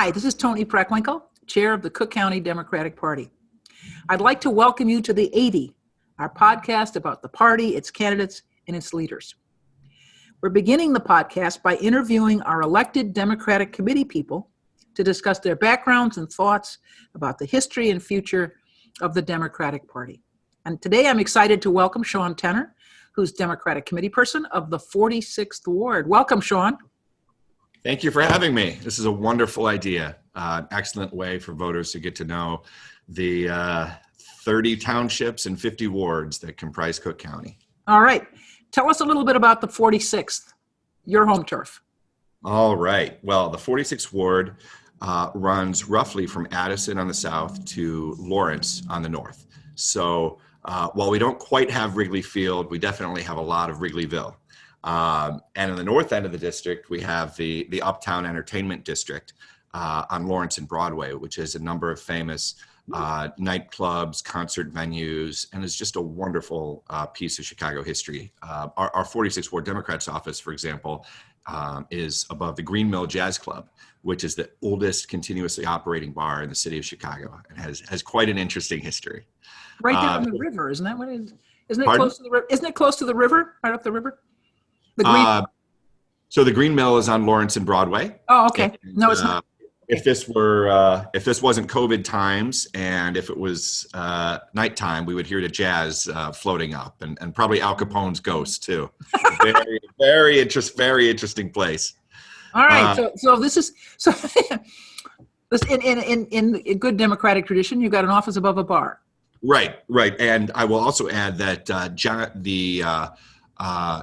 Hi, this is Tony Preckwinkle, Chair of the Cook County Democratic Party. I'd like to welcome you to the 80, our podcast about the party, its candidates, and its leaders. We're beginning the podcast by interviewing our elected Democratic committee people to discuss their backgrounds and thoughts about the history and future of the Democratic Party. And today I'm excited to welcome Sean Tenner, who's Democratic committee person of the 46th Ward. Welcome, Sean. Thank you for having me. This is a wonderful idea. Excellent way for voters to get to know the 30 townships and 50 wards that comprise Cook County. All right. Tell us a little bit about the 46th, your home turf. All right. Well, the 46th Ward runs roughly from Addison on the south to Lawrence on the north. So while we don't quite have Wrigley Field, we definitely have a lot of Wrigleyville. And in the north end of the district, we have the Uptown Entertainment District on Lawrence and Broadway, which is a number of famous nightclubs, concert venues, and is just a wonderful piece of Chicago history. Our 46th Ward Democrats office, for example, is above the Green Mill Jazz Club, which is the oldest continuously operating bar in the city of Chicago, and has quite an interesting history. Right down the river, isn't that what it is? Isn't it Pardon? close to the river? Isn't it close to the river? Right up the river? The Green. So the Green Mill is on Lawrence and Broadway. Oh, okay. And, No, it's not. If this wasn't COVID times, and if it was nighttime, we would hear the jazz floating up, and probably Al Capone's ghost too. Very interesting place. All right. So this is this in good Democratic tradition. You got an office above a bar. Right. And I will also add that John, the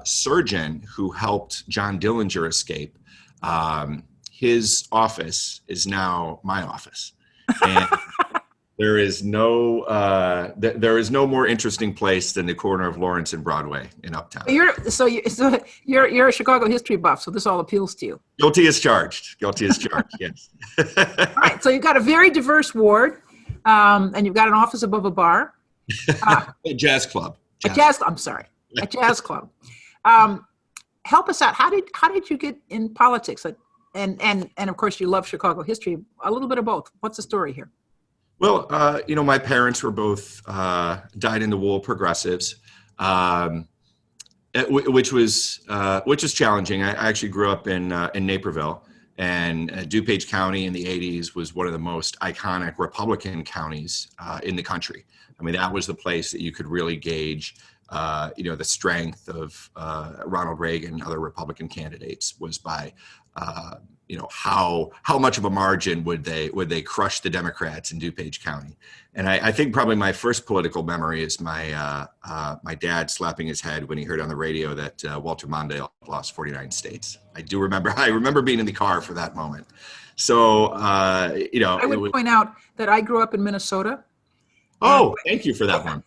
surgeon who helped John Dillinger escape, his office is now my office, and there is no more interesting place than the corner of Lawrence and Broadway in Uptown. You're a Chicago history buff, so this all appeals to you. Guilty as charged. Yes. All right. So you've got a very diverse ward, and you've got an office above a bar. A jazz club. A jazz club. Help us out. How did you get in politics? And of course, you love Chicago history. A little bit of both. What's the story here? Well, my parents were both dyed-in-the-wool progressives, which is challenging. I actually grew up in Naperville, and DuPage County in the 80s was one of the most iconic Republican counties in the country. I mean, that was the place that you could really gauge the strength of Ronald Reagan and other Republican candidates was by, how much of a margin would they crush the Democrats in DuPage County. And I think probably my first political memory is my dad slapping his head when he heard on the radio that Walter Mondale lost 49 states. I remember being in the car for that moment. So, I would point out that I grew up in Minnesota. Oh, thank you for that one.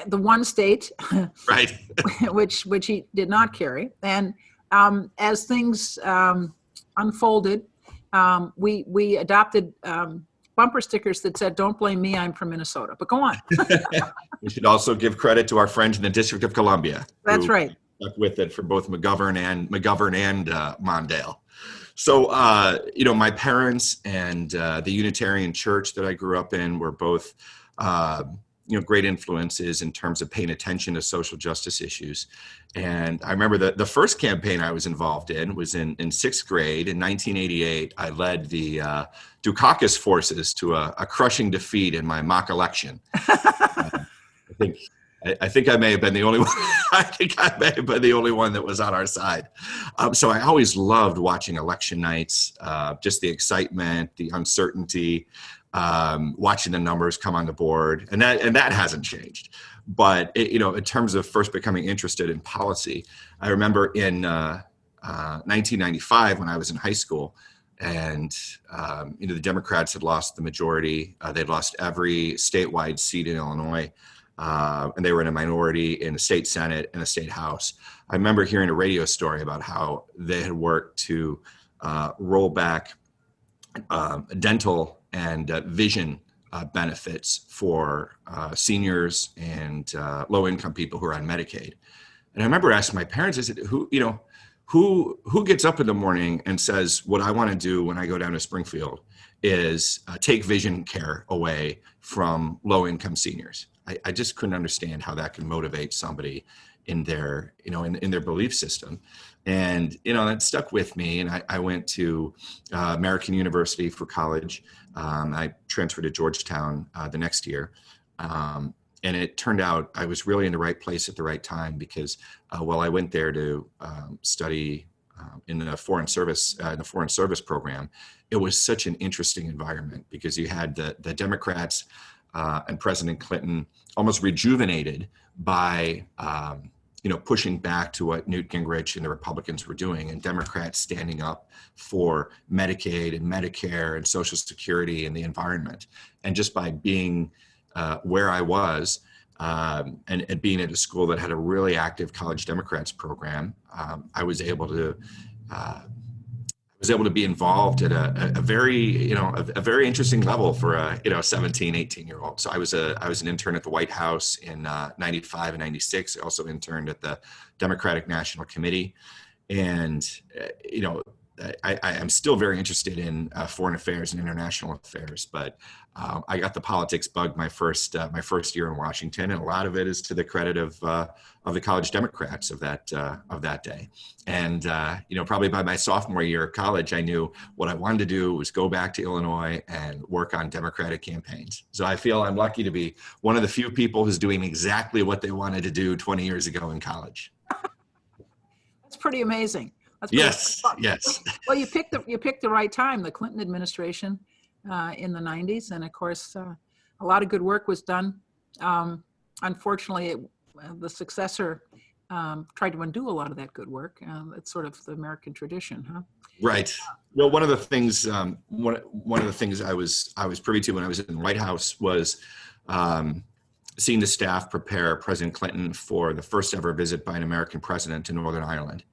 The one state, right, which he did not carry, and as things unfolded, we adopted bumper stickers that said, "Don't blame me, I'm from Minnesota." But go on. We should also give credit to our friends in the District of Columbia. That's right. Stuck with it for both McGovern and Mondale. So, my parents and the Unitarian Church that I grew up in were both, great influences in terms of paying attention to social justice issues. And I remember the first campaign I was involved in was in sixth grade in 1988. I led the Dukakis forces to a crushing defeat in my mock election. I think I may have been the only one. That was on our side. So I always loved watching election nights, just the excitement, the uncertainty, watching the numbers come on the board, and that hasn't changed. But in terms of first becoming interested in policy, I remember in 1995 when I was in high school, and the Democrats had lost the majority. They'd lost every statewide seat in Illinois. And they were in a minority in the state Senate and the state House. I remember hearing a radio story about how they had worked to roll back dental and vision benefits for seniors and low-income people who are on Medicaid. And I remember asking my parents, I said, who gets up in the morning and says, what I want to do when I go down to Springfield is take vision care away from low-income seniors. I just couldn't understand how that could motivate somebody in their, in their belief system. And, that stuck with me. And I went to American University for college. I transferred to Georgetown the next year. And it turned out I was really in the right place at the right time because while I went there to study in the foreign service program, it was such an interesting environment because you had the Democrats and President Clinton almost rejuvenated by pushing back to what Newt Gingrich and the Republicans were doing, and Democrats standing up for Medicaid and Medicare and Social Security and the environment. And just by being where I was and being at a school that had a really active college Democrats program, I was able to be involved at a very, a very interesting level for a 17, 18-year-old. So I was an intern at the White House in 95 and 96. I also interned at the Democratic National Committee. And, I am still very interested in foreign affairs and international affairs, but I got the politics bug my first year in Washington, and a lot of it is to the credit of the college Democrats of that day. And probably by my sophomore year of college, I knew what I wanted to do was go back to Illinois and work on Democratic campaigns. So I feel I'm lucky to be one of the few people who's doing exactly what they wanted to do 20 years ago in college. That's pretty amazing. Yes. Well, you picked the right time, the Clinton administration in the 90s. And of course, a lot of good work was done. Unfortunately, the successor tried to undo a lot of that good work. It's sort of the American tradition, huh? Right. Well, one of the things I was privy to when I was in the White House was seeing the staff prepare President Clinton for the first ever visit by an American president to Northern Ireland.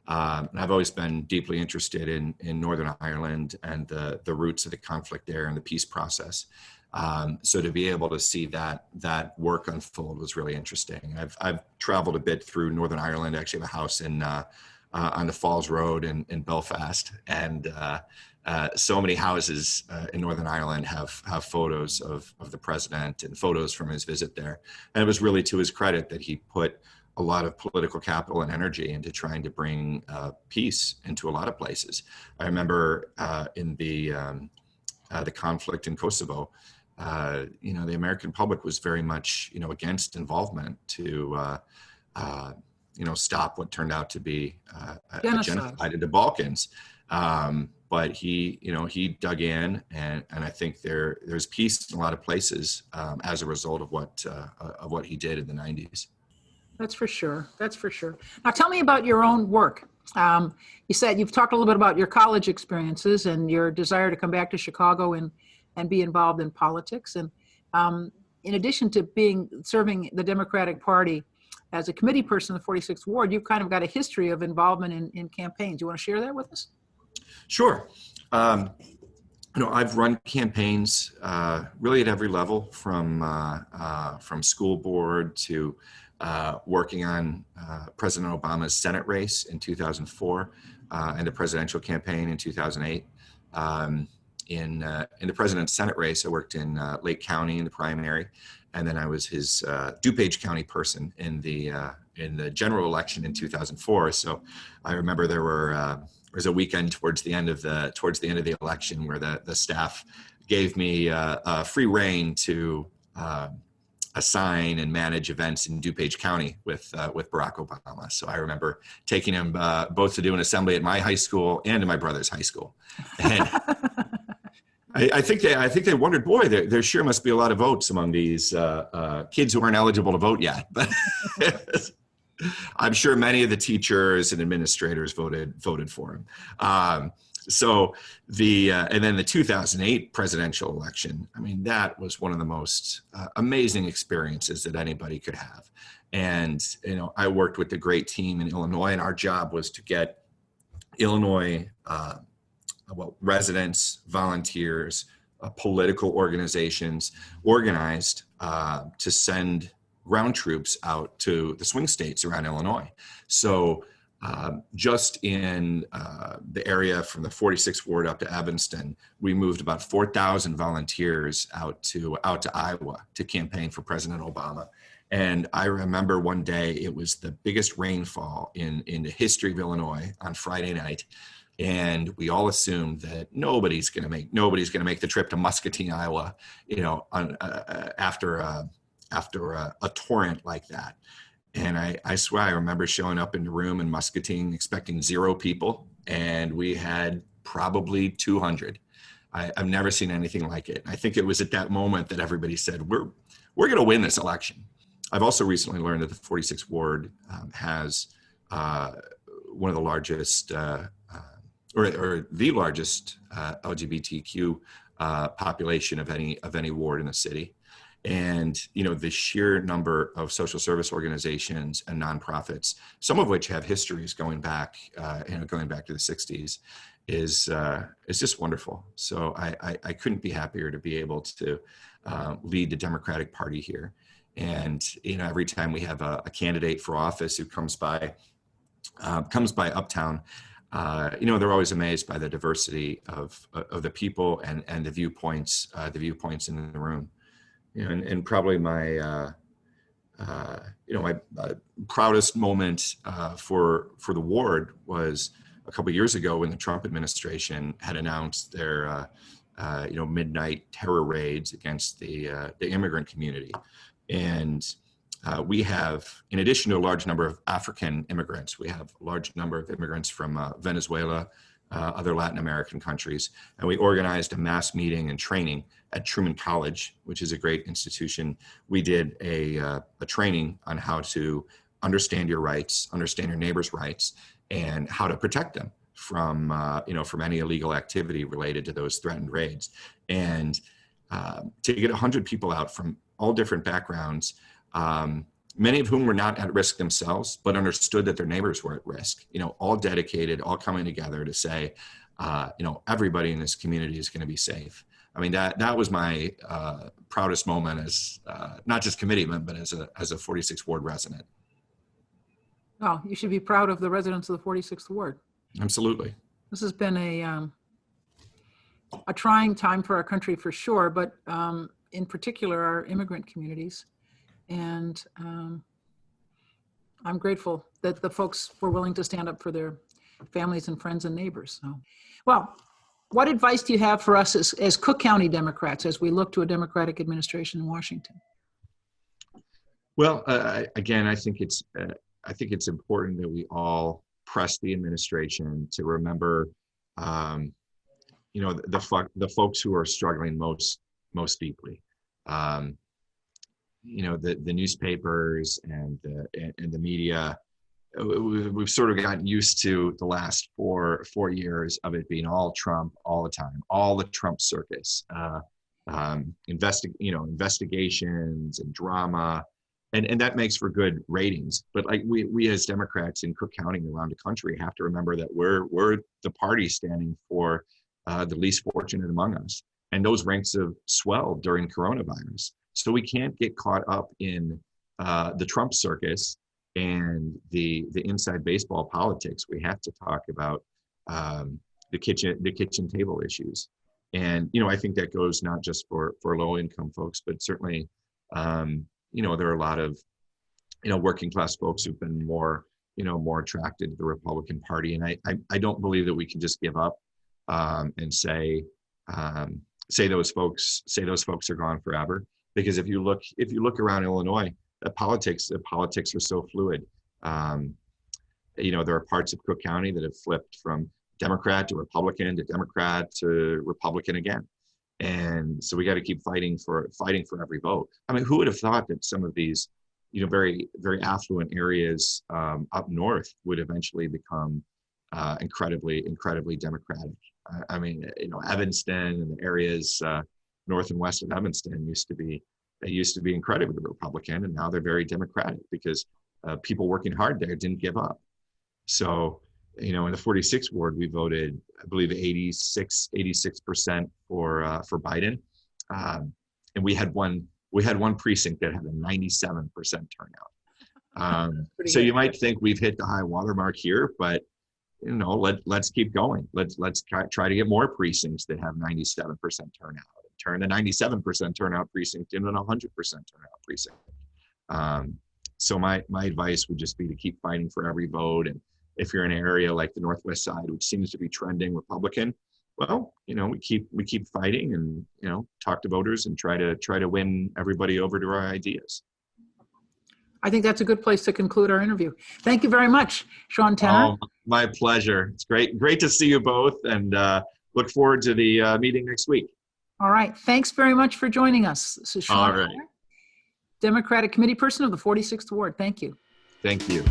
I've always been deeply interested in Northern Ireland and the roots of the conflict there and the peace process. So to be able to see that work unfold was really interesting. I've traveled a bit through Northern Ireland. I actually have a house on the Falls Road in Belfast, and so many houses in Northern Ireland have photos of the president and photos from his visit there. And it was really to his credit that he put a lot of political capital and energy into trying to bring peace into a lot of places. I remember in the conflict in Kosovo, the American public was very much, against involvement to, stop what turned out to be a genocide in the Balkans. But he dug in, and I think there's peace in a lot of places as a result of what he did in the 90s. That's for sure. Now tell me about your own work. You said you've talked a little bit about your college experiences and your desire to come back to Chicago and be involved in politics. And in addition to serving the Democratic Party as a committee person in the 46th Ward, you've kind of got a history of involvement in campaigns. Do you want to share that with us? Sure. I've run campaigns really at every level, from school board to working on President Obama's Senate race in 2004 and the presidential campaign in 2008. In the president's Senate race, I worked in Lake County in the primary, and then I was his DuPage County person in the general election in 2004. So I remember there was a weekend towards the end of the election where the staff gave me free reign to assign and manage events in DuPage County with Barack Obama. So I remember taking him both to do an assembly at my high school and in my brother's high school. And I think they wondered, boy, there sure must be a lot of votes among these kids who aren't eligible to vote yet. But I'm sure many of the teachers and administrators voted for him. So and then the 2008 presidential election, I mean, that was one of the most amazing experiences that anybody could have. And, I worked with a great team in Illinois, and our job was to get Illinois, residents, volunteers, political organizations organized to send ground troops out to the swing states around Illinois. So Just in the area from the 46th ward up to Evanston, we moved about 4,000 volunteers out to Iowa to campaign for President Obama. And I remember one day it was the biggest rainfall in the history of Illinois on Friday night, and we all assumed that nobody's going to make the trip to Muscatine, Iowa, after a torrent like that. And I swear I remember showing up in the room in Muscatine expecting 0 people, and we had probably 200. I've never seen anything like it. I think it was at that moment that everybody said, we're going to win this election. I've also recently learned that the 46th ward has one of the largest, or the largest LGBTQ population of any ward in the city. And, the sheer number of social service organizations and nonprofits, some of which have histories going back to the 60s, is just wonderful. So I couldn't be happier to be able to lead the Democratic Party here. And, every time we have a candidate for office who comes by Uptown, they're always amazed by the diversity of the people and the viewpoints in the room. And probably my proudest moment for the ward was a couple of years ago when the Trump administration had announced their midnight terror raids against the immigrant community. And we have, in addition to a large number of African immigrants, we have a large number of immigrants from Venezuela, other Latin American countries. And we organized a mass meeting and training at Truman College, which is a great institution. We did a training on how to understand your rights, understand your neighbor's rights, and how to protect them from any illegal activity related to those threatened raids. And to get 100 people out from all different backgrounds, many of whom were not at risk themselves, but understood that their neighbors were at risk, all dedicated, all coming together to say, everybody in this community is going to be safe. I mean, that was my proudest moment as not just committeeman, but as a 46th ward resident. Well, you should be proud of the residents of the 46th ward. Absolutely. This has been a trying time for our country for sure, but in particular our immigrant communities. And I'm grateful that the folks were willing to stand up for their families and friends and neighbors. So, well, what advice do you have for us as Cook County Democrats as we look to a Democratic administration in Washington? Well, again, I think it's important that we all press the administration to remember, the folks who are struggling most deeply. The newspapers and the media, we've sort of gotten used to the last four years of it being all Trump all the time, all the Trump circus, investigations and drama, and that makes for good ratings. But like we as Democrats in Cook County and around the country have to remember that we're the party standing for the least fortunate among us, and those ranks have swelled during coronavirus. So we can't get caught up in the Trump circus and the inside baseball politics. We have to talk about the kitchen table issues. And, I think that goes not just for low income folks, but certainly, there are a lot of, working class folks who've been more attracted to the Republican Party. And I don't believe that we can just give up and say those folks are gone forever. Because if you look around Illinois, the politics are so fluid. There are parts of Cook County that have flipped from Democrat to Republican to Democrat to Republican again, and so we got to keep fighting for every vote. I mean, who would have thought that some of these, very very affluent areas up north would eventually become incredibly Democratic? I mean, Evanston and the areas north and west of Evanston used to be incredibly Republican, and now they're very Democratic because people working hard there didn't give up. So, in the 46th ward, we voted, I believe, 86% for Biden, and we had one precinct that had a 97% turnout. Pretty So good. you might think we've hit the high water mark here, but let's keep going. Let's try to get more precincts that have 97% turnout. Turn the 97% turnout precinct into an 100% turnout precinct. So my advice would just be to keep fighting for every vote. And if you're in an area like the Northwest Side, which seems to be trending Republican, well, we keep fighting and talk to voters and try to win everybody over to our ideas. I think that's a good place to conclude our interview. Thank you very much, Sean Tenner. Oh, my pleasure. It's great to see you both, and look forward to the meeting next week. All right. Thanks very much for joining us. This is Sean All right. Tenner, Democratic Committee Person of the 46th Ward. Thank you. Thank you.